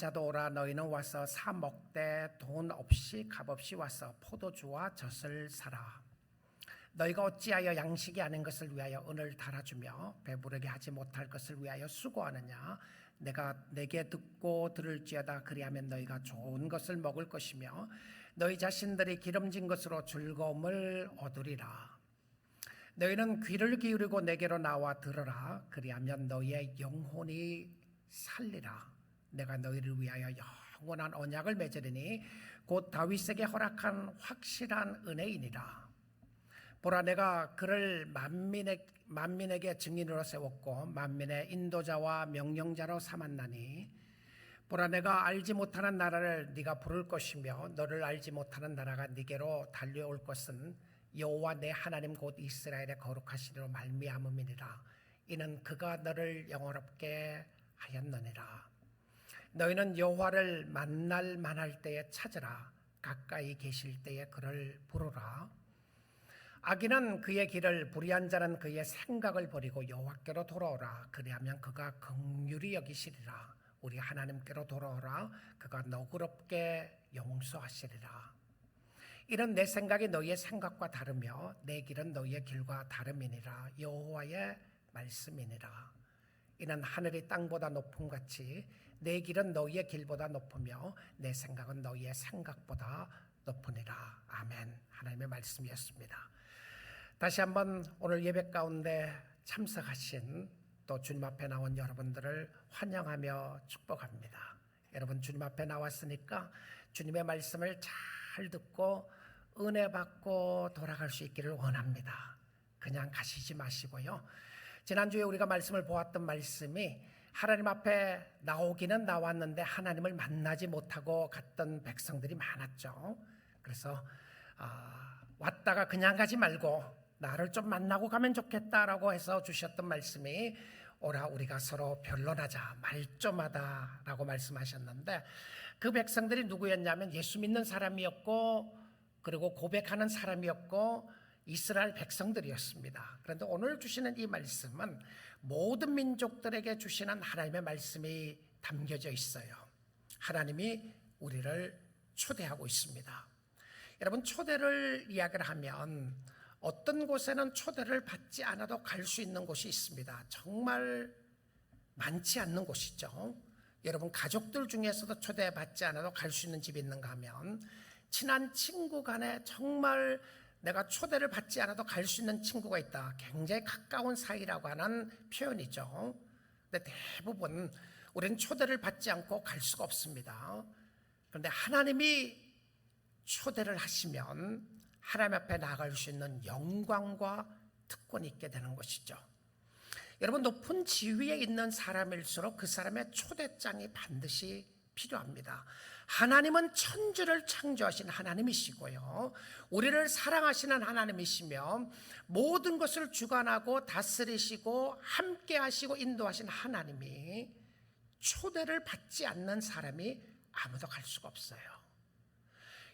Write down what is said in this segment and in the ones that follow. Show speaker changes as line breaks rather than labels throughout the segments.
자도 오라. 너희는 와서 사 먹되 돈 없이 값없이 와서 포도주와 젖을 사라. 너희가 어찌하여 양식이 아닌 것을 위하여 은을 달아주며 배부르게 하지 못할 것을 위하여 수고하느냐. 내가 내게 듣고 들을지어다. 그리하면 너희가 좋은 것을 먹을 것이며 너희 자신들이 기름진 것으로 즐거움을 얻으리라. 너희는 귀를 기울이고 내게로 나와 들으라. 그리하면 너희의 영혼이 살리라. 내가 너희를 위하여 영원한 언약을 맺으리니 곧 다윗에게 허락한 확실한 은혜이니라. 보라, 내가 그를 만민에게 증인으로 세웠고 만민의 인도자와 명령자로 삼았나니 보라, 내가 알지 못하는 나라를 네가 부를 것이며 너를 알지 못하는 나라가 네게로 달려올 것은 여호와 내 하나님 곧 이스라엘의 거룩하시리로 말미암음이니라. 이는 그가 너를 영원롭게 하였느니라. 너희는 여호와를 만날 만할 때에 찾으라. 가까이 계실 때에 그를 부르라. 악인은 그의 길을, 불의한 자는 그의 생각을 버리고 여호와께로 돌아오라. 그리하면 그가 긍휼히 여기시리라. 우리 하나님께로 돌아오라. 그가 너그럽게 용서하시리라. 이는 내 생각이 너희의 생각과 다르며 내 길은 너희의 길과 다름이니라. 여호와의 말씀이니라. 이는 하늘이 땅보다 높음같이 내 길은 너희의 길보다 높으며 내 생각은 너희의 생각보다 높으니라. 아멘. 하나님의 말씀이었습니다. 다시 한번 오늘 예배 가운데 참석하신 또 주님 앞에 나온 여러분들을 환영하며 축복합니다. 여러분, 주님 앞에 나왔으니까 주님의 말씀을 잘 듣고 은혜 받고 돌아갈 수 있기를 원합니다. 그냥 가시지 마시고요. 지난주에 우리가 말씀을 보았던 말씀이 하나님 앞에 나오기는 나왔는데 하나님을 만나지 못하고 갔던 백성들이 많았죠. 그래서 왔다가 그냥 가지 말고 나를 좀 만나고 가면 좋겠다라고 해서 주셨던 말씀이 오라 우리가 서로 변론하자, 말 좀 하다라고 말씀하셨는데 그 백성들이 누구였냐면 예수 믿는 사람이었고 그리고 고백하는 사람이었고 이스라엘 백성들이었습니다. 그런데 오늘 주시는 이 말씀은 모든 민족들에게 주시는 하나님의 말씀이 담겨져 있어요. 하나님이 우리를 초대하고 있습니다. 여러분, 초대를 이야기를 하면 어떤 곳에는 초대를 받지 않아도 갈 수 있는 곳이 있습니다. 정말 많지 않는 곳이죠. 여러분, 가족들 중에서도 초대받지 않아도 갈 수 있는 집이 있는가 하면 친한 친구 간에 정말 내가 초대를 받지 않아도 갈 수 있는 친구가 있다. 굉장히 가까운 사이라고 하는 표현이죠. 근데 대부분 우리는 초대를 받지 않고 갈 수가 없습니다. 그런데 하나님이 초대를 하시면 하나님 앞에 나아갈 수 있는 영광과 특권이 있게 되는 것이죠. 여러분, 높은 지위에 있는 사람일수록 그 사람의 초대장이 반드시 필요합니다. 하나님은 천지를 창조하신 하나님이시고요, 우리를 사랑하시는 하나님이시며 모든 것을 주관하고 다스리시고 함께 하시고 인도하신 하나님이 초대를 받지 않는 사람이 아무도 갈 수가 없어요.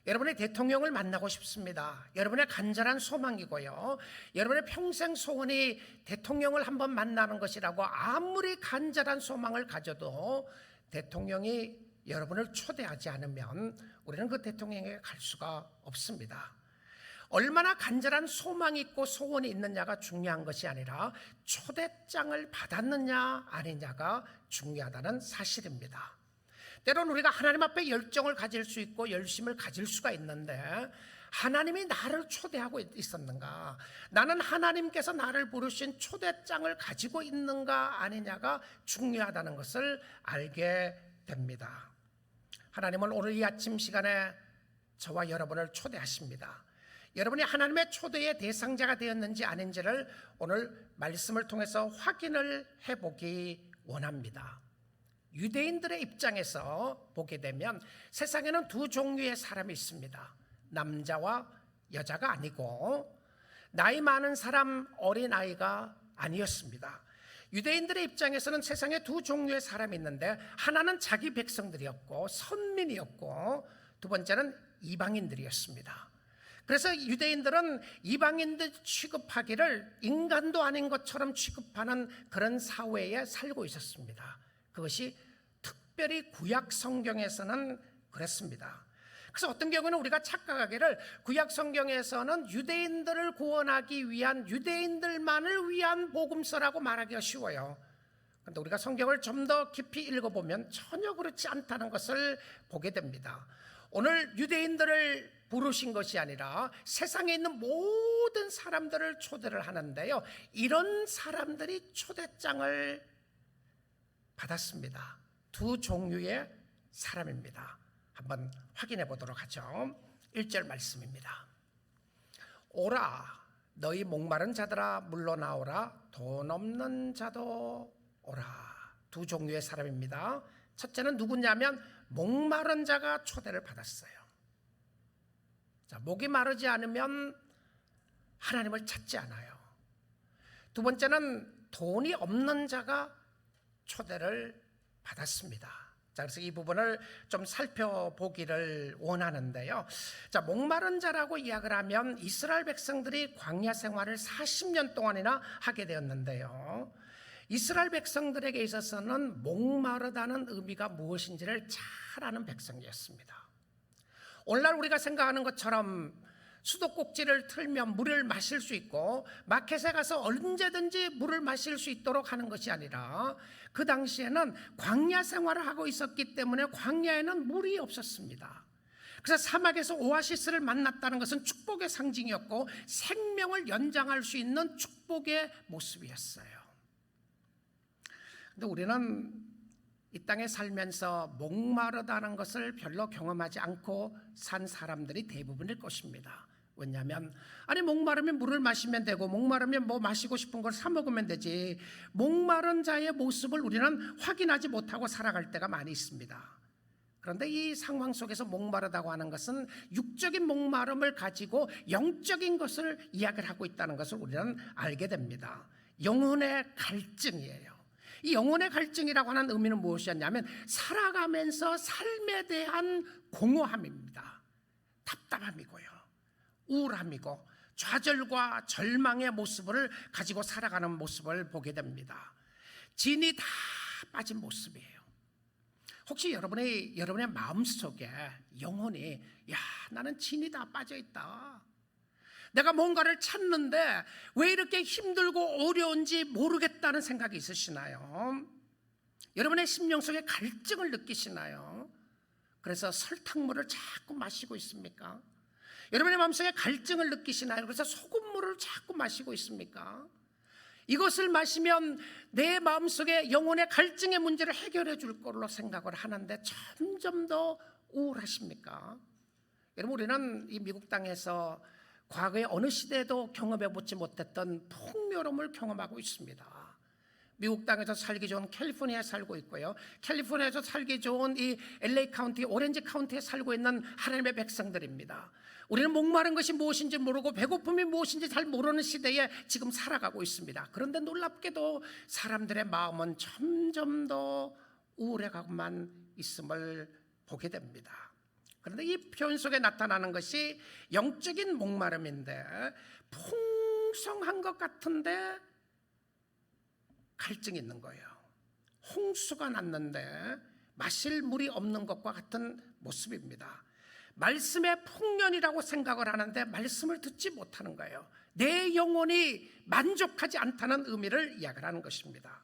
여러분의 대통령을 만나고 싶습니다. 여러분의 간절한 소망이고요, 여러분의 평생 소원이 대통령을 한번 만나는 것이라고 아무리 간절한 소망을 가져도 대통령이 여러분을 초대하지 않으면 우리는 그 대통령에게 갈 수가 없습니다. 얼마나 간절한 소망이 있고 소원이 있느냐가 중요한 것이 아니라 초대장을 받았느냐 아니냐가 중요하다는 사실입니다. 때로는 우리가 하나님 앞에 열정을 가질 수 있고 열심을 가질 수가 있는데 하나님이 나를 초대하고 있었는가, 나는 하나님께서 나를 부르신 초대장을 가지고 있는가 아니냐가 중요하다는 것을 알게 됩니다. 하나님은 오늘 이 아침 시간에 저와 여러분을 초대하십니다. 여러분이 하나님의 초대의 대상자가 되었는지 아닌지를 오늘 말씀을 통해서 확인을 해보기 원합니다. 유대인들의 입장에서 보게 되면 세상에는 두 종류의 사람이 있습니다. 남자와 여자가 아니고 나이 많은 사람, 어린아이가 아니었습니다. 유대인들의 입장에서는 세상에 두 종류의 사람이 있는데 하나는 자기 백성들이었고 선민이었고 두 번째는 이방인들이었습니다. 그래서 유대인들은 이방인들 취급하기를 인간도 아닌 것처럼 취급하는 그런 사회에 살고 있었습니다. 그것이 특별히 구약 성경에서는 그랬습니다. 그래서 어떤 경우는 우리가 착각하기를 구약 성경에서는 유대인들을 구원하기 위한, 유대인들만을 위한 복음서라고 말하기가 쉬워요. 그런데 우리가 성경을 좀 더 깊이 읽어보면 전혀 그렇지 않다는 것을 보게 됩니다. 오늘 유대인들을 부르신 것이 아니라 세상에 있는 모든 사람들을 초대를 하는데요, 이런 사람들이 초대장을 받았습니다. 두 종류의 사람입니다. 한번 확인해 보도록 하죠. 1절 말씀입니다. 오라 너희 목마른 자들아 물러나오라, 돈 없는 자도 오라. 두 종류의 사람입니다. 첫째는 누구냐면 목마른 자가 초대를 받았어요. 자, 목이 마르지 않으면 하나님을 찾지 않아요. 두 번째는 돈이 없는 자가 초대를 받았습니다. 자, 그래서 이 부분을 좀 살펴보기를 원하는데요. 자, 목마른 자라고 이야기를 하면 이스라엘 백성들이 광야 생활을 40년 동안이나 하게 되었는데요, 이스라엘 백성들에게 있어서는 목마르다는 의미가 무엇인지를 잘 아는 백성이었습니다. 오늘날 우리가 생각하는 것처럼 수도꼭지를 틀면 물을 마실 수 있고 마켓에 가서 언제든지 물을 마실 수 있도록 하는 것이 아니라, 그 당시에는 광야 생활을 하고 있었기 때문에 광야에는 물이 없었습니다. 그래서 사막에서 오아시스를 만났다는 것은 축복의 상징이었고 생명을 연장할 수 있는 축복의 모습이었어요. 근데 우리는 이 땅에 살면서 목마르다는 것을 별로 경험하지 않고 산 사람들이 대부분일 것입니다. 왜냐하면 목마르면 물을 마시면 되고, 목마르면 뭐 마시고 싶은 걸 사 먹으면 되지, 목마른 자의 모습을 우리는 확인하지 못하고 살아갈 때가 많이 있습니다. 그런데 이 상황 속에서 목마르다고 하는 것은 육적인 목마름을 가지고 영적인 것을 이야기를 하고 있다는 것을 우리는 알게 됩니다. 영혼의 갈증이에요. 이 영혼의 갈증이라고 하는 의미는 무엇이었냐면 살아가면서 삶에 대한 공허함입니다. 답답함이고요, 우울함이고 좌절과 절망의 모습을 가지고 살아가는 모습을 보게 됩니다. 진이 다 빠진 모습이에요. 혹시 여러분의 마음속에 영혼이 나는 진이 다 빠져있다, 내가 뭔가를 찾는데 왜 이렇게 힘들고 어려운지 모르겠다는 생각이 있으시나요? 여러분의 심령 속에 갈증을 느끼시나요? 그래서 설탕물을 자꾸 마시고 있습니까? 여러분의 마음속에 갈증을 느끼시나요? 그래서 소금물을 자꾸 마시고 있습니까? 이것을 마시면 내 마음속에 영혼의 갈증의 문제를 해결해 줄 걸로 생각을 하는데 점점 더 우울하십니까? 여러분, 우리는 이 미국 땅에서 과거에 어느 시대에도 경험해 보지 못했던 풍요로움을 경험하고 있습니다. 미국 땅에서 살기 좋은 캘리포니아에 살고 있고요, 캘리포니아에서 살기 좋은 이 LA 카운티, 오렌지 카운티에 살고 있는 하나님의 백성들입니다. 우리는 목마른 것이 무엇인지 모르고 배고픔이 무엇인지 잘 모르는 시대에 지금 살아가고 있습니다. 그런데 놀랍게도 사람들의 마음은 점점 더 우울해가고만 있음을 보게 됩니다. 그런데 이 표현 속에 나타나는 것이 영적인 목마름인데, 풍성한 것 같은데 갈증이 있는 거예요. 홍수가 났는데 마실 물이 없는 것과 같은 모습입니다. 말씀의 풍년이라고 생각을 하는데 말씀을 듣지 못하는 거예요. 내 영혼이 만족하지 않다는 의미를 이야기를 하는 것입니다.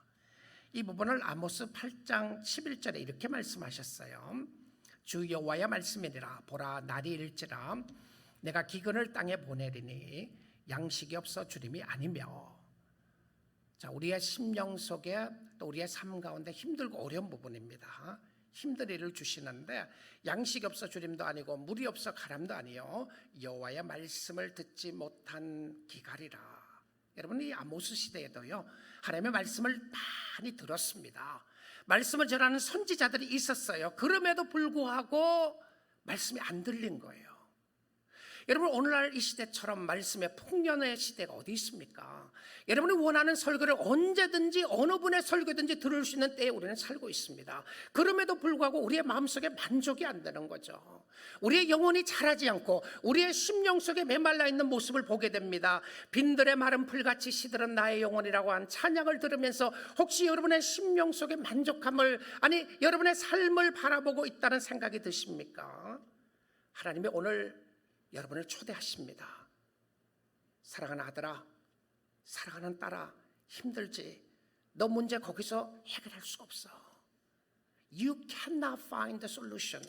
이 부분을 아모스 8장 11절에 이렇게 말씀하셨어요. 주 여호와의 말씀이니라. 보라, 날이 일지라 내가 기근을 땅에 보내리니 양식이 없어 주림이 아니며. 자, 우리의 심령 속에 또 우리의 삶 가운데 힘들고 어려운 부분입니다. 힘든 일을 주시는데 양식이 없어 주림도 아니고 물이 없어 가람도 아니요 여호와의 말씀을 듣지 못한 기갈이라. 여러분, 이 아모스 시대에도요 하나님의 말씀을 많이 들었습니다. 말씀을 전하는 선지자들이 있었어요. 그럼에도 불구하고 말씀이 안 들린 거예요. 여러분, 오늘날 이 시대처럼 말씀의 풍년의 시대가 어디 있습니까? 여러분이 원하는 설교를 언제든지 어느 분의 설교든지 들을 수 있는 때에 우리는 살고 있습니다. 그럼에도 불구하고 우리의 마음속에 만족이 안 되는 거죠. 우리의 영혼이 자라지 않고 우리의 심령 속에 메말라 있는 모습을 보게 됩니다. 빈들의 마른 풀같이 시들은 나의 영혼이라고 한 찬양을 들으면서 혹시 여러분의 심령 속에 만족함을, 아니 여러분의 삶을 바라보고 있다는 생각이 드십니까? 하나님이 오늘 여러분을 초대하십니다. 사랑하는 아들아, 사랑하는 딸아, 힘들지? 너 문제 거기서 해결할 수 없어. You cannot find the solution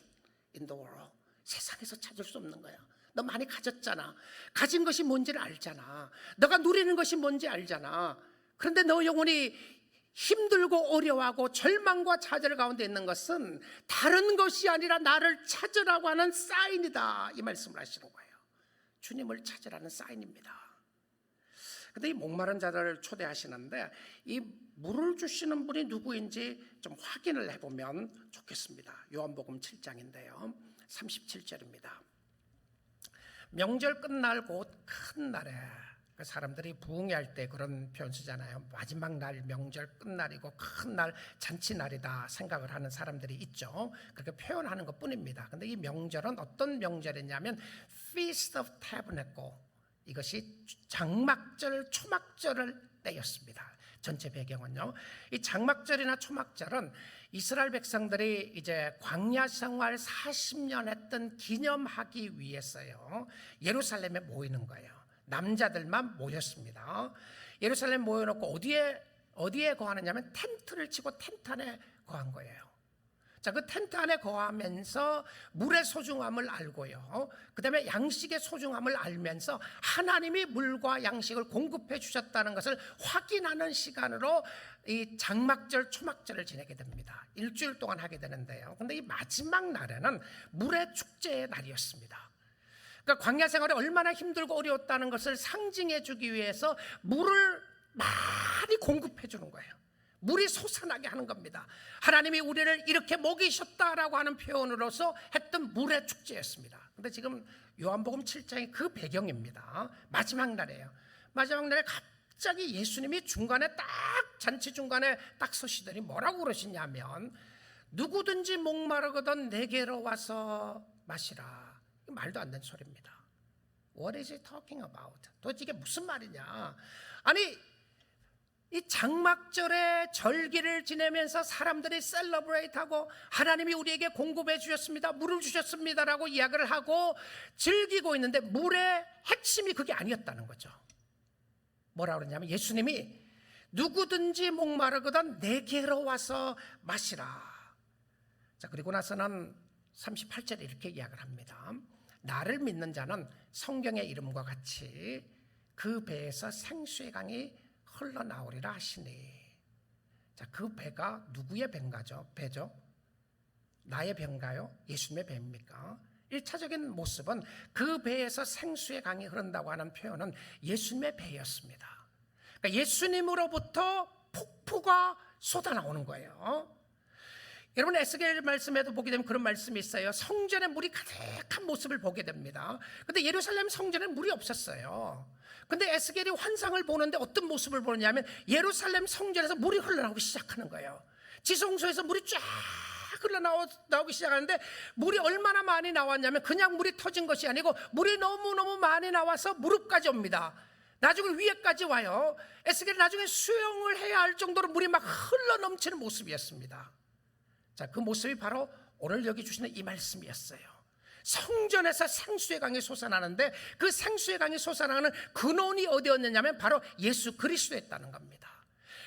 in the world. 세상에서 찾을 수 없는 거야. 너 많이 가졌잖아. 가진 것이 뭔지를 알잖아. 너가 누리는 것이 뭔지 알잖아. 그런데 너 영혼이 힘들고 어려워하고 절망과 좌절 가운데 있는 것은 다른 것이 아니라 나를 찾으라고 하는 사인이다, 이 말씀을 하시는 거예요. 주님을 찾으라는 사인입니다. 근데 이 목마른 자들을 초대하시는데 이 물을 주시는 분이 누구인지 좀 확인을 해보면 좋겠습니다. 요한복음 7장인데요 37절입니다 명절 끝날 곧 큰 날에, 사람들이 부흥회할 때 그런 표현 쓰잖아요. 마지막 날, 명절 끝날이고 큰 날, 잔치날이다 생각을 하는 사람들이 있죠. 그렇게 표현하는 것 뿐입니다. 근데 이 명절은 어떤 명절이냐면 Feast of Tabernacle, 이것이 장막절, 초막절을 때였습니다. 전체 배경은요, 이 장막절이나 초막절은 이스라엘 백성들이 이제 광야 생활 40년 했던 기념하기 위해서요 예루살렘에 모이는 거예요. 남자들만 모였습니다. 예루살렘 모여놓고 어디에 거하느냐면 텐트를 치고 텐트 안에 거한 거예요. 자, 그 텐트 안에 거하면서 물의 소중함을 알고요, 그 다음에 양식의 소중함을 알면서 하나님이 물과 양식을 공급해 주셨다는 것을 확인하는 시간으로 이 장막절, 초막절을 지내게 됩니다. 일주일 동안 하게 되는데요, 근데 이 마지막 날에는 물의 축제의 날이었습니다. 그러니까 광야 생활이 얼마나 힘들고 어려웠다는 것을 상징해 주기 위해서 물을 많이 공급해 주는 거예요. 물이 솟아나게 하는 겁니다. 하나님이 우리를 이렇게 먹이셨다라고 하는 표현으로서 했던 물의 축제였습니다. 근데 지금 요한복음 7장이 그 배경입니다. 마지막 날이에요. 마지막 날에 갑자기 예수님이 중간에 딱, 잔치 중간에 딱 서시더니 뭐라고 그러시냐면 누구든지 목마르거든 내게로 와서 마시라. 말도 안 되는 소리입니다. What is he talking about? 도대체 이게 무슨 말이냐? 아니, 이 장막절에 절기를 지내면서 사람들이 셀러브레이트하고 하나님이 우리에게 공급해 주셨습니다, 물을 주셨습니다라고 이야기를 하고 즐기고 있는데 물의 핵심이 그게 아니었다는 거죠. 뭐라 그러냐면 예수님이 누구든지 목마르거든 내게로 와서 마시라. 자, 그리고 나서는 38절에 이렇게 이야기를 합니다. 나를 믿는 자는 성경의 이름과 같이 그 배에서 생수의 강이 흘러나오리라 하시니. 자, 그 배가 누구의 배죠? 나의 배인가요? 예수님의 배입니까? 1차적인 모습은 그 배에서 생수의 강이 흐른다고 하는 표현은 예수님의 배였습니다. 그러니까 예수님으로부터 폭포가 쏟아나오는 거예요. 여러분, 에스겔 말씀에도 보게 되면 그런 말씀이 있어요. 성전에 물이 가득한 모습을 보게 됩니다. 근데 예루살렘 성전에는 물이 없었어요. 근데 에스겔이 환상을 보는데 어떤 모습을 보느냐면 예루살렘 성전에서 물이 흘러나오기 시작하는 거예요. 지성소에서 물이 쫙 흘러나오기 시작하는데 물이 얼마나 많이 나왔냐면 그냥 물이 터진 것이 아니고 물이 너무너무 많이 나와서 무릎까지 옵니다. 나중에 위에까지 와요. 에스겔이 나중에 수영을 해야 할 정도로 물이 막 흘러넘치는 모습이었습니다. 자, 그 모습이 바로 오늘 여기 주시는 이 말씀이었어요. 성전에서 생수의 강이 솟아나는데 그 생수의 강이 솟아나는 근원이 어디였느냐면 바로 예수 그리스도였다는 겁니다.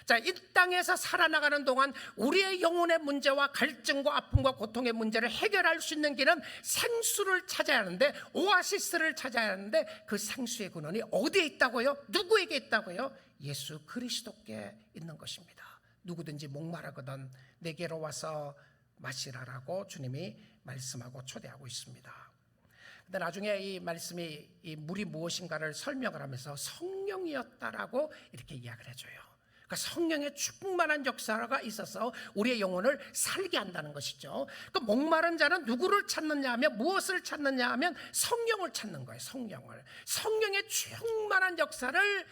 자, 이 땅에서 살아나가는 동안 우리의 영혼의 문제와 갈증과 아픔과 고통의 문제를 해결할 수 있는 길은 생수를 찾아야 하는데, 오아시스를 찾아야 하는데 그 생수의 근원이 어디에 있다고요? 누구에게 있다고요? 예수 그리스도께 있는 것입니다. 누구든지 목마르거든 내게로 와서 마시라라고 주님이 말씀하고 초대하고 있습니다. 근데 나중에 이 말씀이 이 물이 무엇인가를 설명을 하면서 성령이었다라고 이렇게 이야기를 해줘요. 그러니까 성령의 충만한 역사가 있어서 우리의 영혼을 살게 한다는 것이죠. 그 목마른 자는 누구를 찾느냐 하면, 무엇을 찾느냐 하면 성령을 찾는 거예요. 성령의 충만한 역사를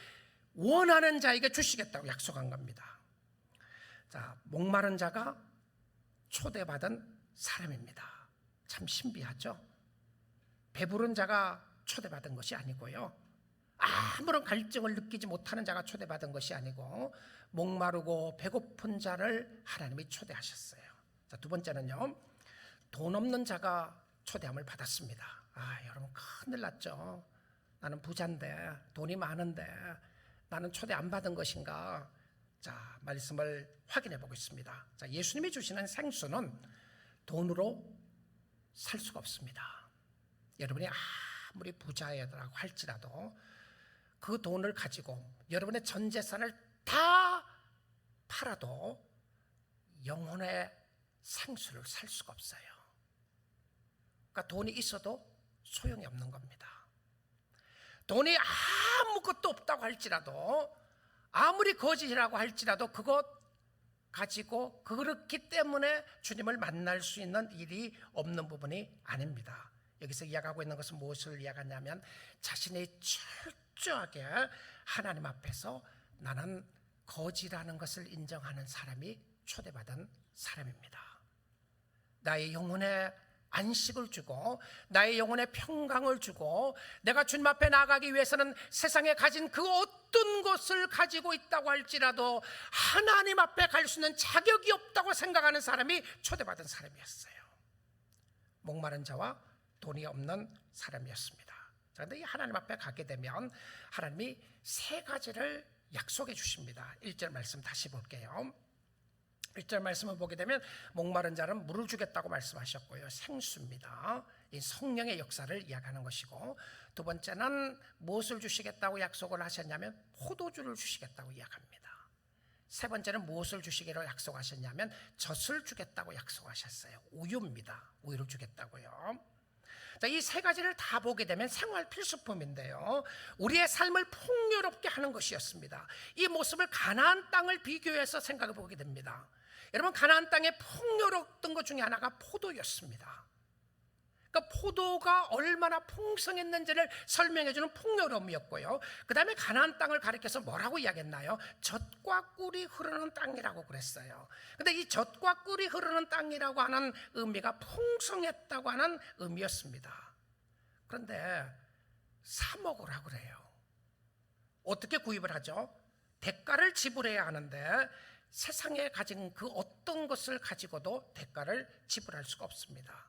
원하는 자에게 주시겠다고 약속한 겁니다. 자, 목마른 자가 초대받은 사람입니다. 참 신비하죠. 배부른 자가 초대받은 것이 아니고요, 아무런 갈증을 느끼지 못하는 자가 초대받은 것이 아니고, 목마르고 배고픈 자를 하나님이 초대하셨어요. 자, 두 번째는요, 돈 없는 자가 초대함을 받았습니다. 여러분 큰일 났죠. 나는 부자인데, 돈이 많은데 나는 초대 안 받은 것인가? 자, 말씀을 확인해 보겠습니다. 자, 예수님이 주시는 생수는 돈으로 살 수가 없습니다. 여러분이 아무리 부자라고 할지라도 그 돈을 가지고 여러분의 전 재산을 다 팔아도 영혼의 생수를 살 수가 없어요. 그러니까 돈이 있어도 소용이 없는 겁니다. 돈이 아무것도 없다고 할지라도, 아무리 거짓이라고 할지라도 그것 가지고 그렇기 때문에 주님을 만날 수 있는 일이 없는 부분이 아닙니다. 여기서 이야기하고 있는 것은 무엇을 이야기하냐면, 자신이 철저하게 하나님 앞에서 나는 거지라는 것을 인정하는 사람이 초대받은 사람입니다. 나의 영혼에 안식을 주고 나의 영혼에 평강을 주고, 내가 주님 앞에 나아가기 위해서는 세상에 가진 그 어떤 것을 가지고 있다고 할지라도 하나님 앞에 갈 수 있는 자격이 없다고 생각하는 사람이 초대받은 사람이었어요. 목마른 자와 돈이 없는 사람이었습니다. 그런데 이 하나님 앞에 가게 되면 하나님이 세 가지를 약속해 주십니다. 1절 말씀 다시 볼게요. 1절 말씀을 보게 되면 목마른 자는 물을 주겠다고 말씀하셨고요, 생수입니다. 이 성령의 역사를 이야기하는 것이고, 두 번째는 무엇을 주시겠다고 약속을 하셨냐면 포도주를 주시겠다고 이야기합니다. 세 번째는 무엇을 주시기로 약속하셨냐면 젖을 주겠다고 약속하셨어요. 우유입니다. 우유를 주겠다고요. 자, 이 세 가지를 다 보게 되면 생활 필수품인데요, 우리의 삶을 풍요롭게 하는 것이었습니다. 이 모습을 가나안 땅을 비교해서 생각해 보게 됩니다. 여러분, 가나안 땅에 풍요로웠던 것 중에 하나가 포도였습니다. 그러니까 포도가 얼마나 풍성했는지를 설명해주는 풍요로움이었고요, 그 다음에 가나안 땅을 가리켜서 뭐라고 이야기했나요? 젖과 꿀이 흐르는 땅이라고 그랬어요. 근데 이 젖과 꿀이 흐르는 땅이라고 하는 의미가 풍성했다고 하는 의미였습니다. 그런데 사 먹으라고 그래요. 어떻게 구입을 하죠? 대가를 지불해야 하는데 세상에 가진 그 어떤 것을 가지고도 대가를 지불할 수가 없습니다.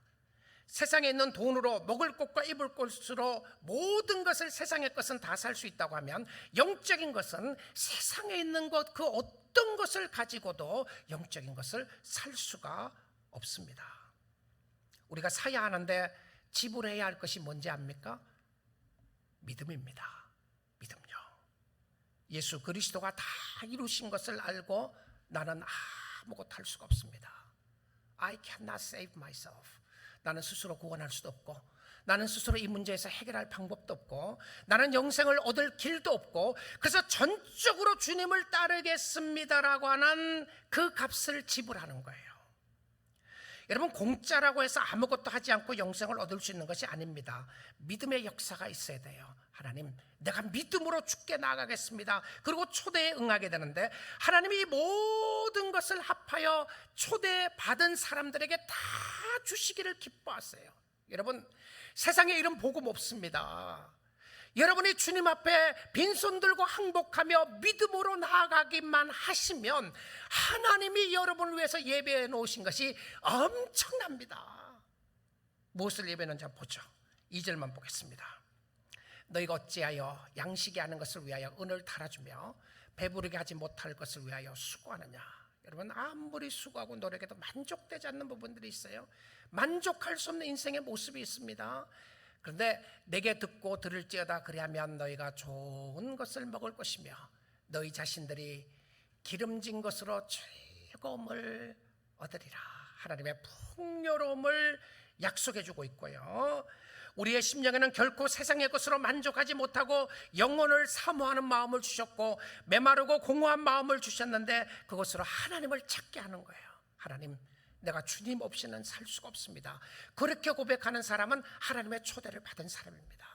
세상에 있는 돈으로 먹을 것과 입을 것으로 모든 것을, 세상의 것은 다 살 수 있다고 하면, 영적인 것은 세상에 있는 것 그 어떤 것을 가지고도 영적인 것을 살 수가 없습니다. 우리가 사야 하는데 지불해야 할 것이 뭔지 압니까? 믿음입니다. 믿음요. 예수 그리스도가 다 이루신 것을 알고 나는 아무것도 할 수가 없습니다. I cannot save myself. 나는 스스로 구원할 수도 없고, 나는 스스로 이 문제에서 해결할 방법도 없고, 나는 영생을 얻을 길도 없고, 그래서 전적으로 주님을 따르겠습니다라고 하는 그 값을 지불하는 거예요. 여러분, 공짜라고 해서 아무것도 하지 않고 영생을 얻을 수 있는 것이 아닙니다. 믿음의 역사가 있어야 돼요. 하나님, 내가 믿음으로 주께 나아가겠습니다. 그리고 초대에 응하게 되는데, 하나님이 이 모든 것을 합하여 초대받은 사람들에게 다 주시기를 기뻐하세요. 여러분, 세상에 이런 복음 없습니다. 여러분이 주님 앞에 빈손 들고 항복하며 믿음으로 나아가기만 하시면 하나님이 여러분을 위해서 예배해 놓으신 것이 엄청납니다. 무엇을 예배했는지 보죠. 2절만 보겠습니다. 너희가 어찌하여 양식이 아는 것을 위하여 은을 달아주며 배부르게 하지 못할 것을 위하여 수고하느냐. 여러분, 아무리 수고하고 노력해도 만족되지 않는 부분들이 있어요. 만족할 수 없는 인생의 모습이 있습니다. 그런데 내게 듣고 들을지어다 그리하면 너희가 좋은 것을 먹을 것이며 너희 자신들이 기름진 것으로 즐거움을 얻으리라. 하나님의 풍요로움을 약속해 주고 있고요, 우리의 심령에는 결코 세상의 것으로 만족하지 못하고 영혼을 사모하는 마음을 주셨고 메마르고 공허한 마음을 주셨는데 그것으로 하나님을 찾게 하는 거예요. 하나님, 내가 주님 없이는 살 수가 없습니다. 그렇게 고백하는 사람은 하나님의 초대를 받은 사람입니다.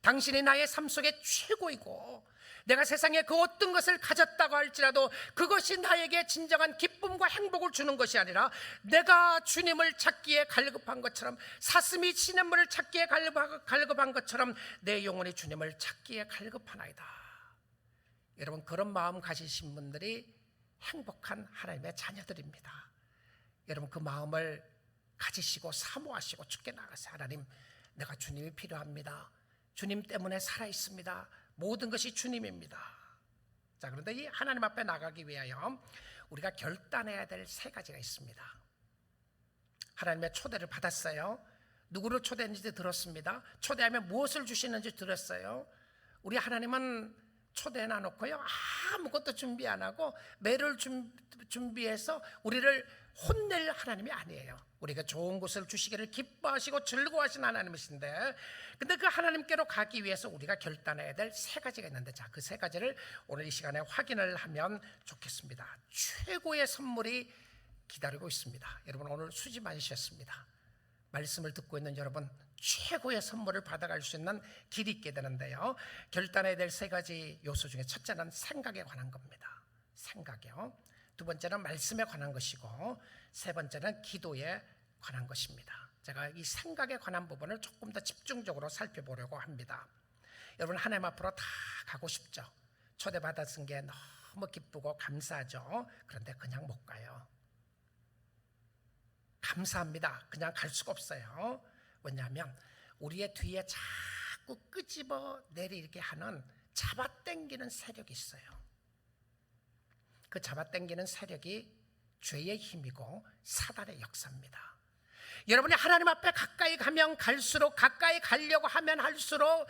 당신이 나의 삶 속에 최고이고 내가 세상에 그 어떤 것을 가졌다고 할지라도 그것이 나에게 진정한 기쁨과 행복을 주는 것이 아니라 내가 주님을 찾기에 갈급한 것처럼, 사슴이 시냇물을 찾기에 갈급한 것처럼 내 영혼이 주님을 찾기에 갈급하나이다. 여러분, 그런 마음 가지신 분들이 행복한 하나님의 자녀들입니다. 여러분, 그 마음을 가지시고 사모하시고 주께 나가서 하나님, 내가 주님이 필요합니다. 주님 때문에 살아있습니다. 모든 것이 주님입니다. 자, 그런데 이 하나님 앞에 나가기 위하여 우리가 결단해야 될 세 가지가 있습니다. 하나님의 초대를 받았어요. 누구를 초대했는지 들었습니다. 초대하면 무엇을 주시는지 들었어요. 우리 하나님은 초대해 놔놓고요, 아무것도 준비 안 하고 매를 준비해서 우리를 혼낼 하나님이 아니에요. 우리가 좋은 것을 주시기를 기뻐하시고 즐거워하시는 하나님이신데, 근데 그 하나님께로 가기 위해서 우리가 결단해야 될 세 가지가 있는데, 자, 그 세 가지를 오늘 이 시간에 확인을 하면 좋겠습니다. 최고의 선물이 기다리고 있습니다. 여러분, 오늘 수지 많으셨습니다. 말씀을 듣고 있는 여러분, 최고의 선물을 받아갈 수 있는 길이 있게 되는데요, 결단해야 될 세 가지 요소 중에 첫째는 생각에 관한 겁니다. 생각이요. 두 번째는 말씀에 관한 것이고, 세 번째는 기도에 관한 것입니다. 제가 이 생각에 관한 부분을 조금 더 집중적으로 살펴보려고 합니다. 여러분, 하나님 앞으로 다 가고 싶죠. 초대받았은 게 너무 기쁘고 감사하죠. 그런데 그냥 못 가요. 감사합니다. 그냥 갈 수가 없어요. 왜냐하면 우리의 뒤에 자꾸 끄집어 내리게 하는 잡아당기는 세력이 있어요. 그 잡아당기는 세력이 죄의 힘이고 사단의 역사입니다. 여러분이 하나님 앞에 가까이 가면 갈수록, 가까이 가려고 하면 할수록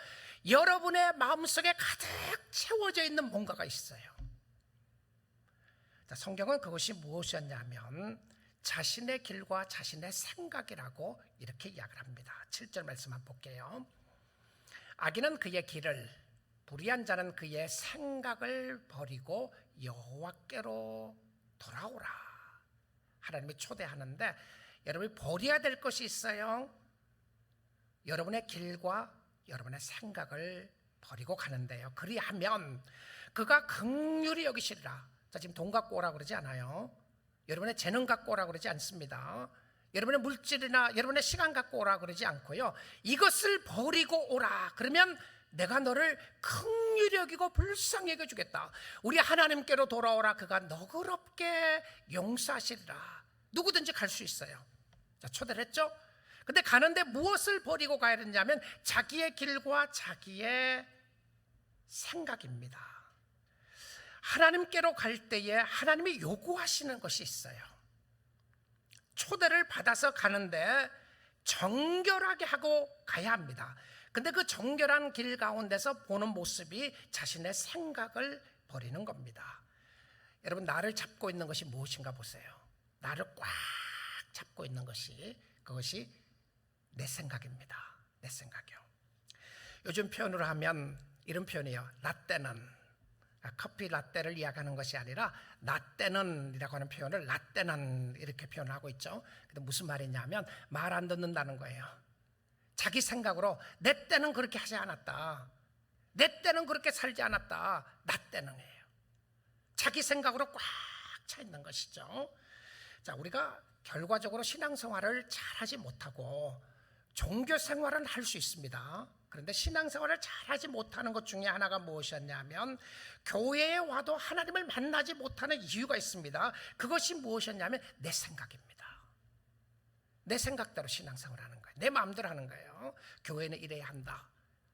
여러분의 마음속에 가득 채워져 있는 뭔가가 있어요. 자, 성경은 그것이 무엇이었냐면 자신의 길과 자신의 생각이라고 이렇게 이야기를 합니다. 7절 말씀 한번 볼게요. 악인은 그의 길을, 불의한 자는 그의 생각을 버리고 여호와께로 돌아오라. 하나님이 초대하는데 여러분이 버려야 될 것이 있어요. 여러분의 길과 여러분의 생각을 버리고 가는데요, 그리하면 그가 긍휼히 여기시리라. 자, 지금 돈 갖고 오라 그러지 않아요. 여러분의 재능 갖고 오라 그러지 않습니다. 여러분의 물질이나 여러분의 시간 갖고 오라 그러지 않고요, 이것을 버리고 오라. 그러면 내가 너를 긍휼히 여기고 불쌍히 여겨주겠다. 우리 하나님께로 돌아오라. 그가 너그럽게 용서하시리라. 누구든지 갈 수 있어요. 자, 초대를 했죠. 근데 가는데 무엇을 버리고 가야 되냐면 자기의 길과 자기의 생각입니다. 하나님께로 갈 때에 하나님이 요구하시는 것이 있어요. 초대를 받아서 가는데 정결하게 하고 가야 합니다. 근데 그 정결한 길 가운데서 보는 모습이 자신의 생각을 버리는 겁니다. 여러분, 나를 잡고 있는 것이 무엇인가 보세요. 나를 꽉 잡고 있는 것이, 그것이 내 생각입니다. 내 생각이요. 요즘 표현으로 하면 이런 표현이에요. 라떼는, 커피 라떼를 이야기하는 것이 아니라 라떼는 이라고 하는 표현을 라떼는 이렇게 표현하고 있죠. 근데 무슨 말이냐면 말 안 듣는다는 거예요. 자기 생각으로 내 때는 그렇게 하지 않았다, 내 때는 그렇게 살지 않았다, 나 때는이에요. 자기 생각으로 꽉 차 있는 것이죠. 자, 우리가 결과적으로 신앙생활을 잘하지 못하고 종교 생활은 할 수 있습니다. 그런데 신앙생활을 잘하지 못하는 것 중에 하나가 무엇이었냐면 교회에 와도 하나님을 만나지 못하는 이유가 있습니다. 그것이 무엇이었냐면 내 생각입니다. 내 생각대로 신앙생활을 하는 거예요. 내 마음대로 하는 거예요. 교회는 이래야 한다,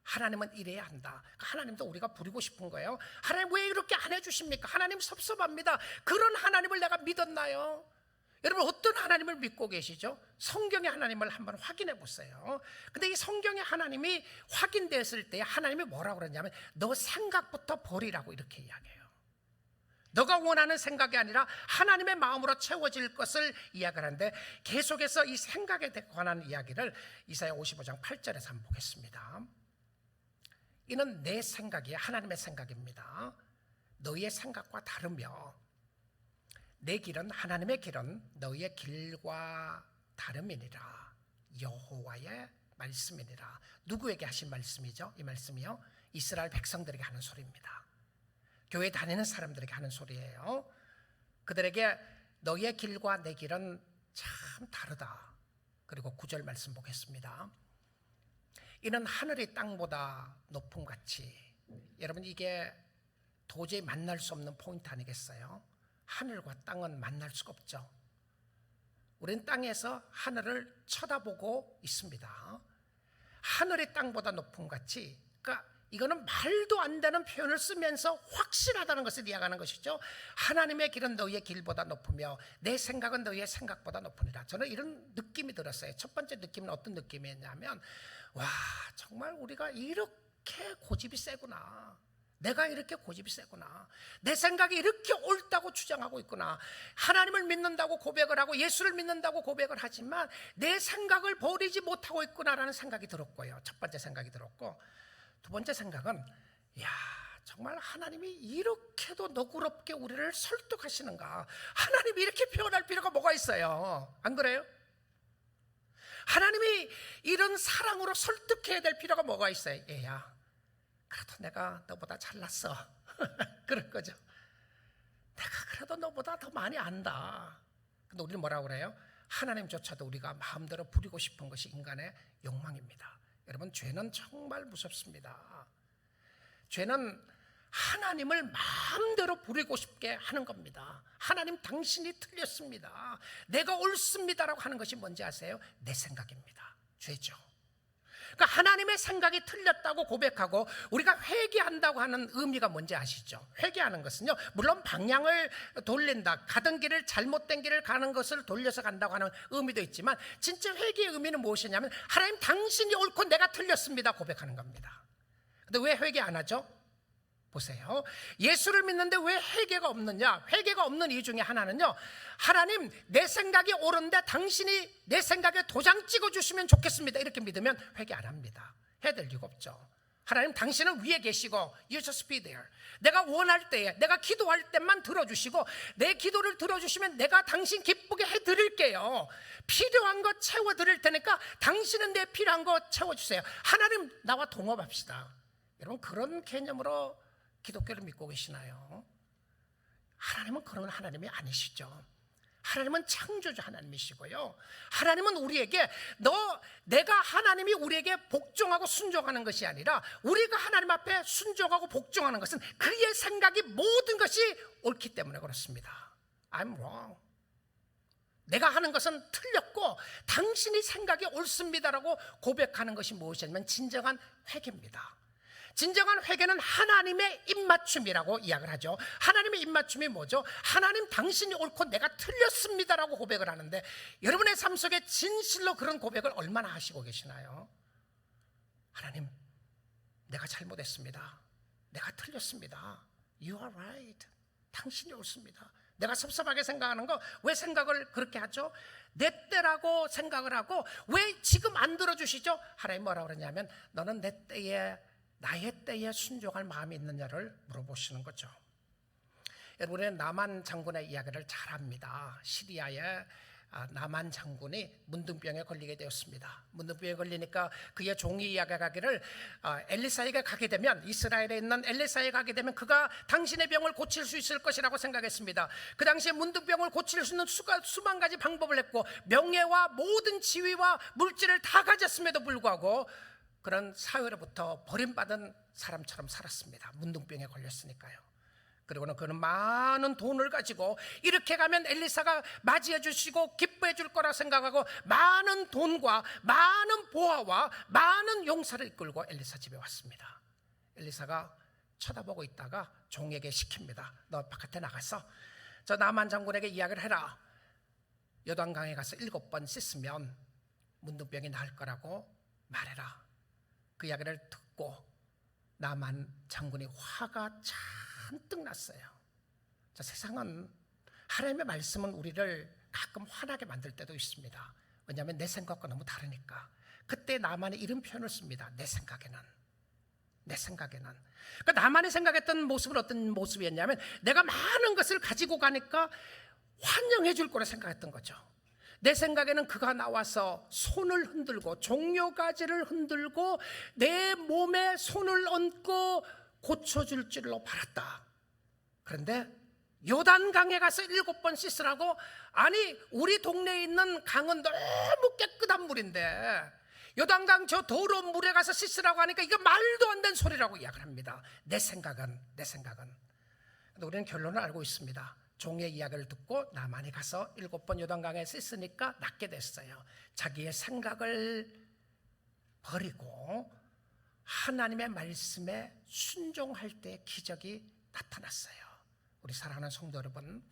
하나님은 이래야 한다. 하나님도 우리가 부리고 싶은 거예요. 하나님 왜 이렇게 안 해주십니까? 하나님 섭섭합니다. 그런 하나님을 내가 믿었나요? 여러분, 어떤 하나님을 믿고 계시죠? 성경의 하나님을 한번 확인해 보세요. 근데 이 성경의 하나님이 확인됐을 때 하나님이 뭐라고 그러냐면 너 생각부터 버리라고 이렇게 이야기해요. 너가 원하는 생각이 아니라 하나님의 마음으로 채워질 것을 이야기하는데, 계속해서 이 생각에 관한 이야기를 이사야 55장 8절에서 한번 보겠습니다. 이는 내 생각이 하나님의 생각입니다. 너희의 생각과 다르며 내 길은, 하나님의 길은 너희의 길과 다름이니라. 여호와의 말씀이니라. 누구에게 하신 말씀이죠? 이 말씀이요, 이스라엘 백성들에게 하는 소리입니다. 교회 다니는 사람들에게 하는 소리예요. 그들에게 너희의 길과 내 길은 참 다르다. 그리고 9절 말씀 보겠습니다. 이는 하늘이 땅보다 높음 같이. 여러분, 이게 도저히 만날 수 없는 포인트 아니겠어요? 하늘과 땅은 만날 수가 없죠. 우리는 땅에서 하늘을 쳐다보고 있습니다. 하늘이 땅보다 높음 같이, 그러니까 이거는 말도 안 되는 표현을 쓰면서 확실하다는 것을 이야기하는 것이죠. 하나님의 길은 너희의 길보다 높으며 내 생각은 너희의 생각보다 높으니라. 저는 이런 느낌이 들었어요. 첫 번째 느낌은 어떤 느낌이었냐면, 와, 정말 우리가 이렇게 고집이 세구나. 내가 이렇게 고집이 세구나. 내 생각이 이렇게 옳다고 주장하고 있구나. 하나님을 믿는다고 고백을 하고 예수를 믿는다고 고백을 하지만 내 생각을 버리지 못하고 있구나라는 생각이 들었고요. 첫 번째 생각이 들었고, 두 번째 생각은, 야, 정말 하나님이 이렇게도 너그럽게 우리를 설득하시는가. 하나님이 이렇게 표현할 필요가 뭐가 있어요? 안 그래요? 하나님이 이런 사랑으로 설득해야 될 필요가 뭐가 있어요? 얘야, 그래도 내가 너보다 잘났어. 그럴 거죠. 내가 그래도 너보다 더 많이 안다. 근데 우리는 뭐라고 그래요? 하나님조차도 우리가 마음대로 부리고 싶은 것이 인간의 욕망입니다. 여러분, 죄는 정말 무섭습니다. 죄는 하나님을 마음대로 부리고 싶게 하는 겁니다. 하나님, 당신이 틀렸습니다. 내가 옳습니다라고 하는 것이 뭔지 아세요? 내 생각입니다. 죄죠. 그러니까 하나님의 생각이 틀렸다고 고백하고 우리가 회개한다고 하는 의미가 뭔지 아시죠? 회개하는 것은요, 물론 방향을 돌린다, 가던 길을, 잘못된 길을 가는 것을 돌려서 간다고 하는 의미도 있지만, 진짜 회개의 의미는 무엇이냐면, 하나님, 당신이 옳고 내가 틀렸습니다 고백하는 겁니다. 근데 왜 회개 안 하죠? 보세요. 예수를 믿는데 왜 회개가 없느냐? 회개가 없는 이유 중에 하나는요, 하나님, 내 생각이 옳은데 당신이 내 생각에 도장 찍어주시면 좋겠습니다, 이렇게 믿으면 회개 안 합니다. 해야 될 이유가 없죠. 하나님, 당신은 위에 계시고 You just be there. 내가 원할 때에, 내가 기도할 때만 들어주시고, 내 기도를 들어주시면 내가 당신 기쁘게 해드릴게요. 필요한 거 채워드릴 테니까 당신은 내 필요한 거 채워주세요. 하나님, 나와 동업합시다. 여러분, 그런 개념으로 기독교를 믿고 계시나요? 하나님은 그런 하나님이 아니시죠. 하나님은 창조주 하나님이시고요, 하나님은 우리에게 내가 하나님이 우리에게 복종하고 순종하는 것이 아니라, 우리가 하나님 앞에 순종하고 복종하는 것은 그의 생각이 모든 것이 옳기 때문에 그렇습니다. I'm wrong. 내가 하는 것은 틀렸고 당신이 생각이 옳습니다라고 고백하는 것이 무엇이냐면 진정한 회개입니다. 진정한 회개는 하나님의 입맞춤이라고 이야기를 하죠. 하나님의 입맞춤이 뭐죠? 하나님, 당신이 옳고 내가 틀렸습니다라고 고백을 하는데, 여러분의 삶 속에 진실로 그런 고백을 얼마나 하시고 계시나요? 하나님, 내가 잘못했습니다. 내가 틀렸습니다. You are right. 당신이 옳습니다. 내가 섭섭하게 생각하는 거 왜 생각을 그렇게 하죠? 내 때라고 생각을 하고 왜 지금 안 들어주시죠? 하나님 뭐라고 그러냐면, 너는 내 때에, 나의 때에 순종할 마음이 있느냐를 물어보시는 거죠. 여러분, 나만 장군의 이야기를 잘 합니다. 시리아의 나만 장군이 문둥병에 걸리게 되었습니다. 문둥병에 걸리니까 그의 종이 이야기하기를, 엘리사에게 가게 되면, 이스라엘에 있는 엘리사에 가게 되면 그가 당신의 병을 고칠 수 있을 것이라고 생각했습니다. 그 당시에 문둥병을 고칠 수 있는 수만 가지 방법을 했고, 명예와 모든 지위와 물질을 다 가졌음에도 불구하고 그런 사회로부터 버림받은 사람처럼 살았습니다. 문둥병에 걸렸으니까요. 그리고는 그는 많은 돈을 가지고 이렇게 가면 엘리사가 맞이해 주시고 기뻐해 줄 거라 생각하고, 많은 돈과 많은 보화와 많은 용사를 이끌고 엘리사 집에 왔습니다. 엘리사가 쳐다보고 있다가 종에게 시킵니다. 너 바깥에 나가서 저 나만 장군에게 이야기를 해라. 요단강에 가서 7번 씻으면 문둥병이 나을 거라고 말해라. 그 이야기를 듣고 나만 장군이 화가 잔뜩 났어요. 자, 세상은 하나님의 말씀은 우리를 가끔 화나게 만들 때도 있습니다. 왜냐하면 내 생각과 너무 다르니까. 그때 나만의 이런 표현을 씁니다. 내 생각에는. 그러니까 나만이 생각했던 모습은 어떤 모습이었냐면 내가 많은 것을 가지고 가니까 환영해 줄 거라 생각했던 거죠. 내 생각에는 그가 나와서 손을 흔들고 종려가지를 흔들고 내 몸에 손을 얹고 고쳐줄 줄로 바랐다. 그런데 요단강에 가서 7번 씻으라고, 아니 우리 동네에 있는 강은 너무 깨끗한 물인데 요단강 저 더러운 물에 가서 씻으라고 하니까 이거 말도 안 되는 소리라고 이야기를 합니다. 내 생각은. 근데 우리는 결론을 알고 있습니다. 종의 이야기를 듣고 나만이 가서 7번 요단강에 씻으니까 낫게 됐어요. 자기의 생각을 버리고 하나님의 말씀에 순종할 때 기적이 나타났어요. 우리 사랑하는 성도 여러분,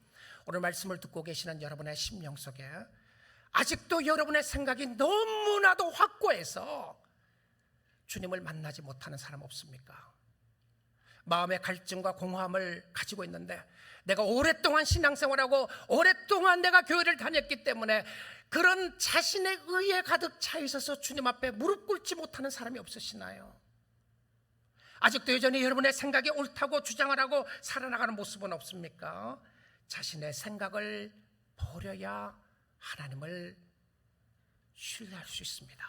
오늘 말씀을 듣고 계시는 여러분의 심령 속에 아직도 여러분의 생각이 너무나도 확고해서 주님을 만나지 못하는 사람 없습니까? 마음의 갈증과 공허함을 가지고 있는데 내가 오랫동안 신앙생활하고 오랫동안 내가 교회를 다녔기 때문에 그런 자신의 의에 가득 차 있어서 주님 앞에 무릎 꿇지 못하는 사람이 없으시나요? 아직도 여전히 여러분의 생각이 옳다고 주장을 하고 살아나가는 모습은 없습니까? 자신의 생각을 버려야 하나님을 신뢰할 수 있습니다.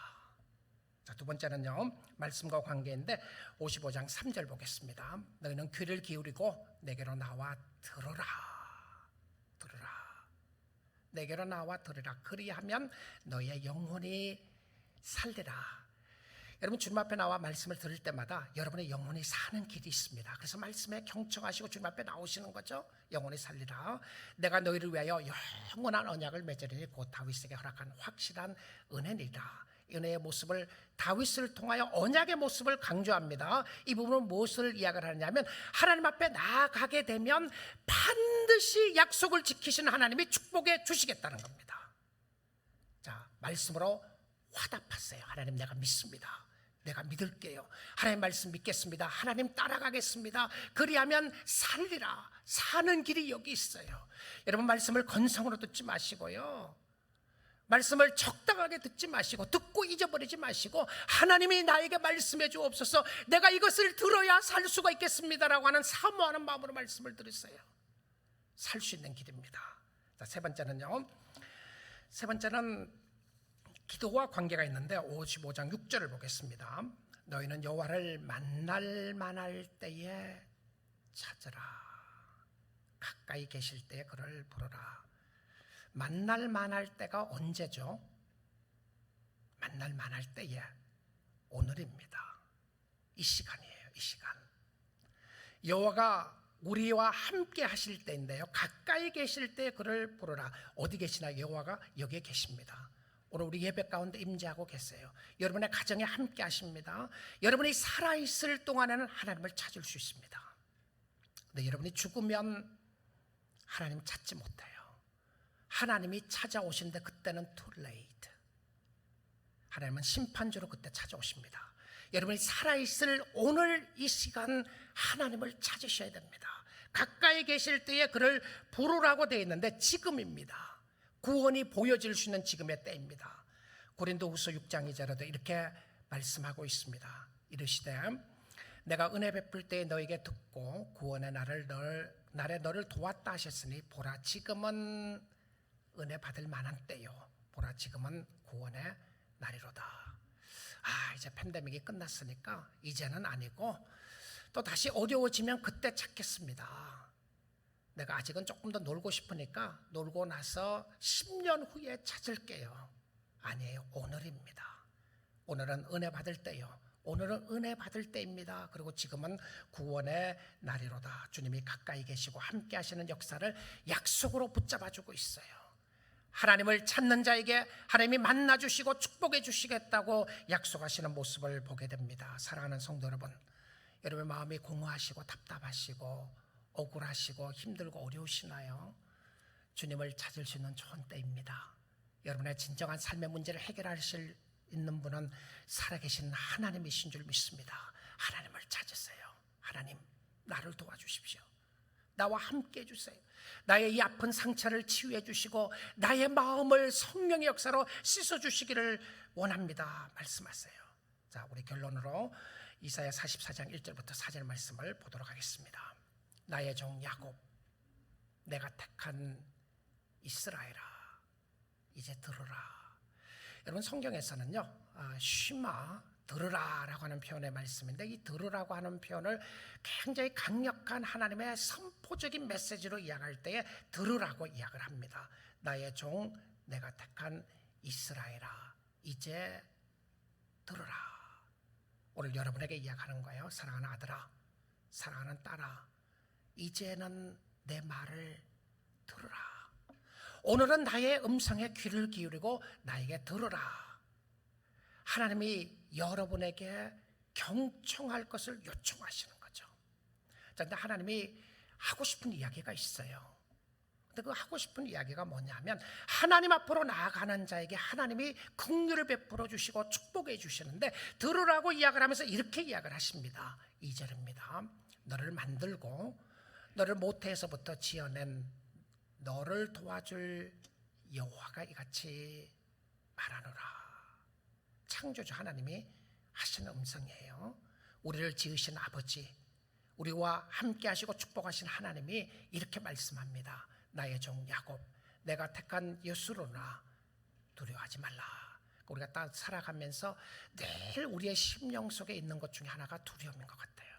자, 두 번째는요, 말씀과 관계인데 55장 3절 보겠습니다. 너희는 귀를 기울이고 내게로 나와 들으라. 내게로 나와 들으라. 그리하면 너희의 영혼이 살리라. 여러분, 주님 앞에 나와 말씀을 들을 때마다 여러분의 영혼이 사는 길이 있습니다. 그래서 말씀에 경청하시고 주님 앞에 나오시는 거죠. 영혼이 살리라. 내가 너희를 위하여 영원한 언약을 맺으리니 곧 다윗에게 허락한 확실한 은혜니라. 은혜의 모습을, 다윗을 통하여 언약의 모습을 강조합니다. 이 부분은 무엇을 이야기를 하느냐면 하나님 앞에 나아가게 되면 반드시 약속을 지키시는 하나님이 축복해 주시겠다는 겁니다. 자, 말씀으로 화답하세요. 하나님, 내가 믿습니다. 내가 믿을게요. 하나님 말씀 믿겠습니다. 하나님 따라가겠습니다. 그리하면 살리라. 사는 길이 여기 있어요. 여러분, 말씀을 건성으로 듣지 마시고요, 말씀을 적당하게 듣지 마시고 듣고 잊어버리지 마시고 하나님이 나에게 말씀해 주옵소서, 내가 이것을 들어야 살 수가 있겠습니다라고 하는 사모하는 마음으로 말씀을 들으세요. 살 수 있는 길입니다. 자, 세 번째는 기도와 관계가 있는데 55장 6절을 보겠습니다. 너희는 여호와를 만날 만할 때에 찾으라. 가까이 계실 때에 그를 부르라. 만날 만할 때가 언제죠? 만날 만할 때에 오늘입니다. 이 시간이에요. 이 시간. 여호와가 우리와 함께 하실 때인데요, 가까이 계실 때에 그를 부르라. 어디 계시나? 여호와가 여기에 계십니다. 오늘 우리 예배 가운데 임재하고 계세요. 여러분의 가정에 함께 하십니다. 여러분이 살아있을 동안에는 하나님을 찾을 수 있습니다. 근데 여러분이 죽으면 하나님 찾지 못해요. 하나님이 찾아오시는데 그때는 too late. 하나님은 심판주로 그때 찾아오십니다. 여러분이 살아있을 오늘 이 시간 하나님을 찾으셔야 됩니다. 가까이 계실 때에 그를 부르라고 되어 있는데 지금입니다. 구원이 보여질 수 있는 지금의 때입니다. 고린도후서 6장 2절에도 이렇게 말씀하고 있습니다. 이르시되 내가 은혜 베풀 때에 너에게 듣고 구원의 날에 너를 도왔다 하셨으니 보라, 지금은 은혜 받을 만한 때요. 보라, 지금은 구원의 날이로다. 이제 팬데믹이 끝났으니까 이제는 아니고 또 다시 어려워지면 그때 찾겠습니다. 내가 아직은 조금 더 놀고 싶으니까 놀고 나서 10년 후에 찾을게요. 아니에요. 오늘입니다. 오늘은 은혜 받을 때요. 오늘은 은혜 받을 때입니다. 그리고 지금은 구원의 날이로다. 주님이 가까이 계시고 함께 하시는 역사를 약속으로 붙잡아주고 있어요. 하나님을 찾는 자에게 하나님이 만나주시고 축복해 주시겠다고 약속하시는 모습을 보게 됩니다. 사랑하는 성도 여러분, 여러분의 마음이 공허하시고 답답하시고 억울하시고 힘들고 어려우시나요? 주님을 찾을 수 있는 좋은 때입니다. 여러분의 진정한 삶의 문제를 해결하실 있는 분은 살아계신 하나님이신 줄 믿습니다. 하나님을 찾으세요. 하나님, 나를 도와주십시오. 나와 함께 해주세요. 나의 이 아픈 상처를 치유해 주시고 나의 마음을 성령의 역사로 씻어주시기를 원합니다 말씀하세요. 자, 우리 결론으로 이사야 44장 1절부터 4절 말씀을 보도록 하겠습니다. 나의 종 야곱, 내가 택한 이스라엘아, 이제 들으라. 여러분, 성경에서는요, 쉬마, 들으라라고 하는 표현의 말씀인데, 이 들으라고 하는 표현을 굉장히 강력한 하나님의 선포적인 메시지로 이야기할 때에 들으라고 이야기를 합니다. 나의 종, 내가 택한 이스라엘아, 이제 들으라. 오늘 여러분에게 이야기하는 거예요. 사랑하는 아들아, 사랑하는 딸아, 이제는 내 말을 들으라. 오늘은 나의 음성에 귀를 기울이고 나에게 들으라. 하나님이 여러분에게 경청할 것을 요청하시는 거죠. 자, 근데 하나님이 하고 싶은 이야기가 있어요. 근데 그 하고 싶은 이야기가 뭐냐면, 하나님 앞으로 나아가는 자에게 하나님이 긍휼을 베풀어 주시고 축복해 주시는데, 들으라고 이야기를 하면서 이렇게 이야기를 하십니다. 2절입니다. 너를 만들고 너를 모태에서부터 지어낸 너를 도와줄 여호와가 이같이 말하노라. 창조주 하나님이 하시는 음성이에요. 우리를 지으신 아버지, 우리와 함께 하시고 축복하신 하나님이 이렇게 말씀합니다. 나의 종 야곱, 내가 택한 예수로나 두려워하지 말라. 우리가 딱 살아가면서 늘 우리의 심령 속에 있는 것 중에 하나가 두려움인 것 같아요.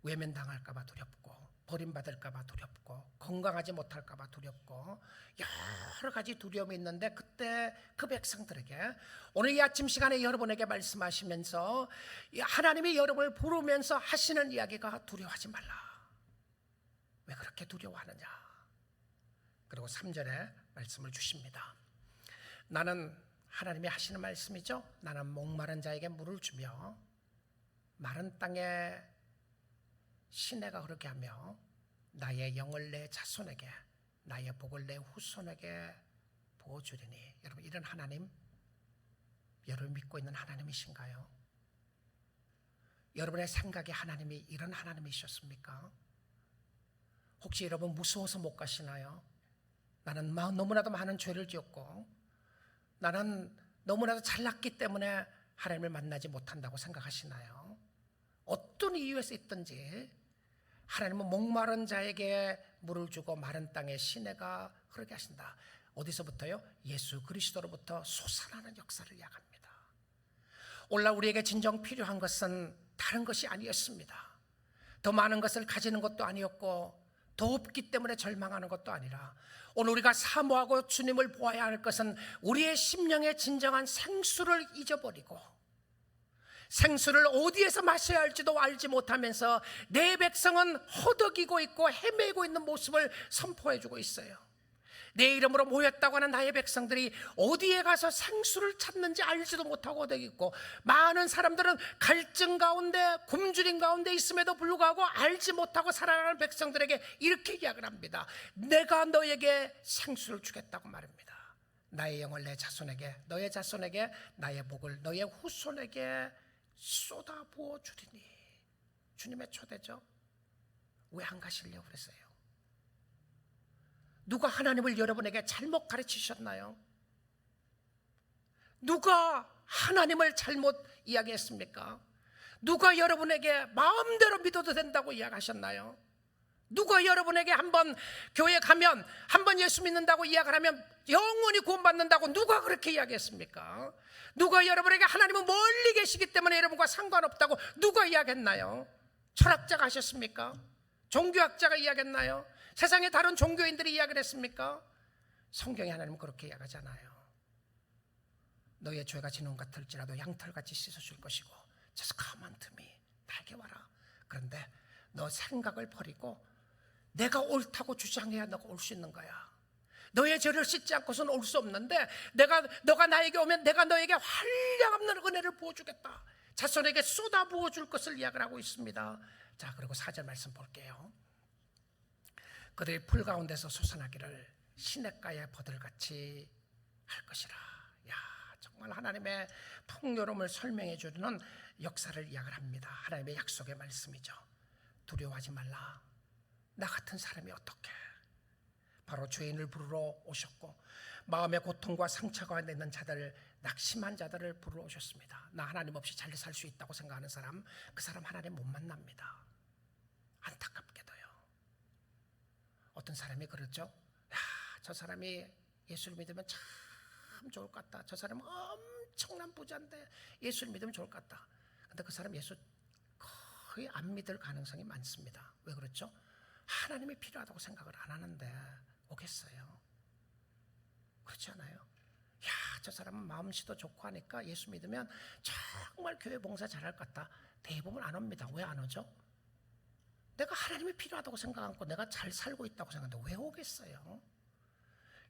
외면당할까 봐 두렵고, 버림받을까 봐 두렵고, 건강하지 못할까 봐 두렵고, 여러 가지 두려움이 있는데, 그때 그 백성들에게 오늘 이 아침 시간에 여러분에게 말씀하시면서 하나님이 여러분을 부르면서 하시는 이야기가 두려워하지 말라. 왜 그렇게 두려워하느냐? 그리고 3절에 말씀을 주십니다. 나는, 하나님이 하시는 말씀이죠. 나는 목마른 자에게 물을 주며 마른 땅에 시내가 흐르게 하며 나의 영을 내 자손에게, 나의 복을 내 후손에게 부어주리니. 여러분, 이런 하나님, 여러분 믿고 있는 하나님이신가요? 여러분의 생각에 하나님이 이런 하나님이셨습니까? 혹시 여러분 무서워서 못 가시나요? 나는 너무나도 많은 죄를 지었고, 나는 너무나도 잘났기 때문에 하나님을 만나지 못한다고 생각하시나요? 어떤 이유에서 있든지 하나님은 목마른 자에게 물을 주고 마른 땅에 시내가 흐르게 하신다. 어디서부터요? 예수 그리스도로부터 솟아나는 역사를 이야기합니다. 오늘날 우리에게 진정 필요한 것은 다른 것이 아니었습니다. 더 많은 것을 가지는 것도 아니었고, 더 없기 때문에 절망하는 것도 아니라, 오늘 우리가 사모하고 주님을 보아야 할 것은 우리의 심령의 진정한 생수를 잊어버리고, 생수를 어디에서 마셔야 할지도 알지 못하면서 내 백성은 허덕이고 있고 헤매고 있는 모습을 선포해주고 있어요. 내 이름으로 모였다고 하는 나의 백성들이 어디에 가서 생수를 찾는지 알지도 못하고 허덕이고, 많은 사람들은 갈증 가운데, 굶주림 가운데 있음에도 불구하고 알지 못하고 살아가는 백성들에게 이렇게 이야기를 합니다. 내가 너에게 생수를 주겠다고 말합니다. 나의 영을 내 자손에게, 너의 자손에게, 나의 복을 너의 후손에게 쏟아부어 주리니. 주님의 초대죠. 왜 안 가시려고 그랬어요? 누가 하나님을 여러분에게 잘못 가르치셨나요? 누가 하나님을 잘못 이야기했습니까? 누가 여러분에게 마음대로 믿어도 된다고 이야기하셨나요? 누가 여러분에게 한번 교회 가면, 한번 예수 믿는다고 이야기를 하면 영원히 구원받는다고 누가 그렇게 이야기했습니까? 누가 여러분에게 하나님은 멀리 계시기 때문에 여러분과 상관없다고 누가 이야기했나요? 철학자가 하셨습니까? 종교학자가 이야기했나요? 세상의 다른 종교인들이 이야기를 했습니까? 성경에 하나님은 그렇게 이야기하잖아요. 너의 죄가 진홍 같을지라도 양털같이 씻어줄 것이고 저스카만 틈이 달게 와라. 그런데 너 생각을 버리고 내가 옳다고 주장해야 너가 올 수 있는 거야. 너의 죄를 씻지 않고서는 올 수 없는데, 너가 나에게 오면 내가 너에게 한량없는 은혜를 부어주겠다. 자손에게 쏟아 부어줄 것을 이야기를 하고 있습니다. 자, 그리고 4절 말씀 볼게요. 그들이 풀 가운데서 솟아나기를 시냇가의 버들같이 할 것이라. 야, 정말 하나님의 풍요로움을 설명해 주는 역사를 이야기를 합니다. 하나님의 약속의 말씀이죠. 두려워하지 말라. 나 같은 사람이 어떻게? 바로 죄인을 부르러 오셨고 마음의 고통과 상처가 있는 자들, 낙심한 자들을 부르러 오셨습니다. 나 하나님 없이 잘 살 수 있다고 생각하는 사람, 그 사람 하나님 못 만납니다. 안타깝게도요. 어떤 사람이 그러죠. 야, 저 사람이 예수를 믿으면 참 좋을 것 같다. 저 사람은 엄청난 부자인데 예수를 믿으면 좋을 것 같다. 근데 그 사람 예수 거의 안 믿을 가능성이 많습니다. 왜 그렇죠? 하나님이 필요하다고 생각을 안 하는데 오겠어요? 그렇지 않아요? 야, 저 사람은 마음씨도 좋고 하니까 예수 믿으면 정말 교회 봉사 잘할 것 같다. 대부분 안 옵니다. 왜 안 오죠? 내가 하나님이 필요하다고 생각하고 내가 잘 살고 있다고 생각하는데 왜 오겠어요?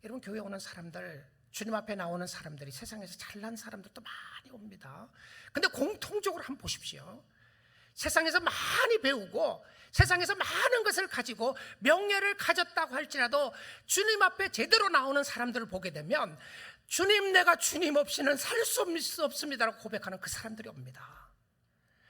여러분, 교회 오는 사람들, 주님 앞에 나오는 사람들이 세상에서 잘난 사람들도 많이 옵니다. 근데 공통적으로 한번 보십시오. 세상에서 많이 배우고 세상에서 많은 것을 가지고 명예를 가졌다고 할지라도 주님 앞에 제대로 나오는 사람들을 보게 되면 주님, 내가 주님 없이는 살 수 없습니다라고 고백하는 그 사람들이 옵니다.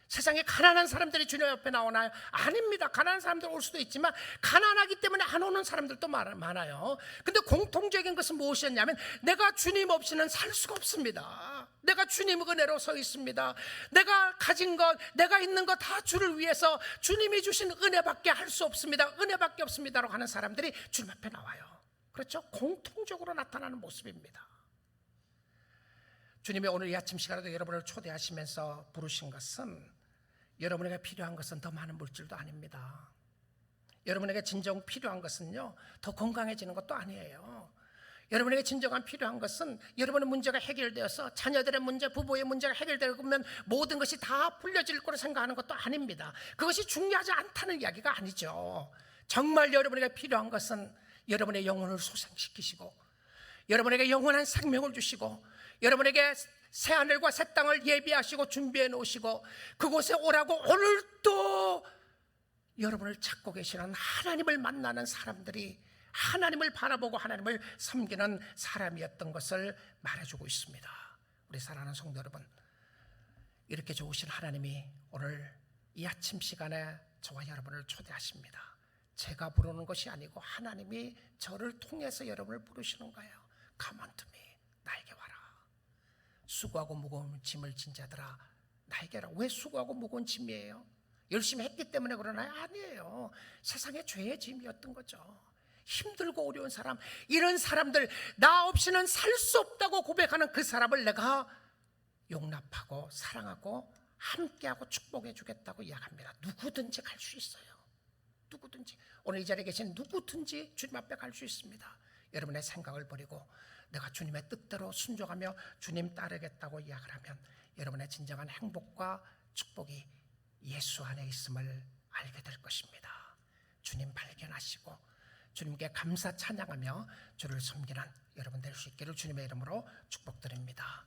세상에 가난한 사람들이 주님 앞에 나오나요? 아닙니다. 가난한 사람들 올 수도 있지만 가난하기 때문에 안 오는 사람들도 많아요. 근데 공통적인 것은 무엇이었냐면 내가 주님 없이는 살 수가 없습니다. 내가 주님 은혜로 서 있습니다. 내가 가진 것, 내가 있는 것 다 주를 위해서 주님이 주신 은혜밖에 할 수 없습니다. 은혜밖에 없습니다라고 하는 사람들이 주님 앞에 나와요. 그렇죠? 공통적으로 나타나는 모습입니다. 주님이 오늘 이 아침 시간에도 여러분을 초대하시면서 부르신 것은 여러분에게 필요한 것은 더 많은 물질도 아닙니다. 여러분에게 진정 필요한 것은요, 더 건강해지는 것도 아니에요. 여러분에게 진정한 필요한 것은 여러분의 문제가 해결되어서 자녀들의 문제, 부부의 문제가 해결되면 모든 것이 다 풀려질 거로 생각하는 것도 아닙니다. 그것이 중요하지 않다는 이야기가 아니죠. 정말 여러분에게 필요한 것은 여러분의 영혼을 소생시키시고 여러분에게 영원한 생명을 주시고 여러분에게 새하늘과 새 땅을 예비하시고 준비해 놓으시고 그곳에 오라고 오늘도 여러분을 찾고 계시는 하나님을 만나는 사람들이 하나님을 바라보고 하나님을 섬기는 사람이었던 것을 말해주고 있습니다. 우리 사랑하는 성도 여러분, 이렇게 좋으신 하나님이 오늘 이 아침 시간에 저와 여러분을 초대하십니다. 제가 부르는 것이 아니고 하나님이 저를 통해서 여러분을 부르시는 거예요. Come unto me, 나에게 와라. 수고하고 무거운 짐을 진 자들아 나에게 와라. 왜 수고하고 무거운 짐이에요? 열심히 했기 때문에 그러나요? 아니에요. 세상의 죄의 짐이었던 거죠. 힘들고 어려운 사람, 이런 사람들, 나 없이는 살 수 없다고 고백하는 그 사람을 내가 용납하고 사랑하고 함께하고 축복해 주겠다고 이야기합니다. 누구든지 갈 수 있어요. 누구든지, 오늘 이 자리에 계신 누구든지 주님 앞에 갈 수 있습니다. 여러분의 생각을 버리고 내가 주님의 뜻대로 순종하며 주님 따르겠다고 이야기를 하면 여러분의 진정한 행복과 축복이 예수 안에 있음을 알게 될 것입니다. 주님 발견하시고 주님께 감사 찬양하며 주를 섬기는 여러분 될 수 있기를 주님의 이름으로 축복드립니다.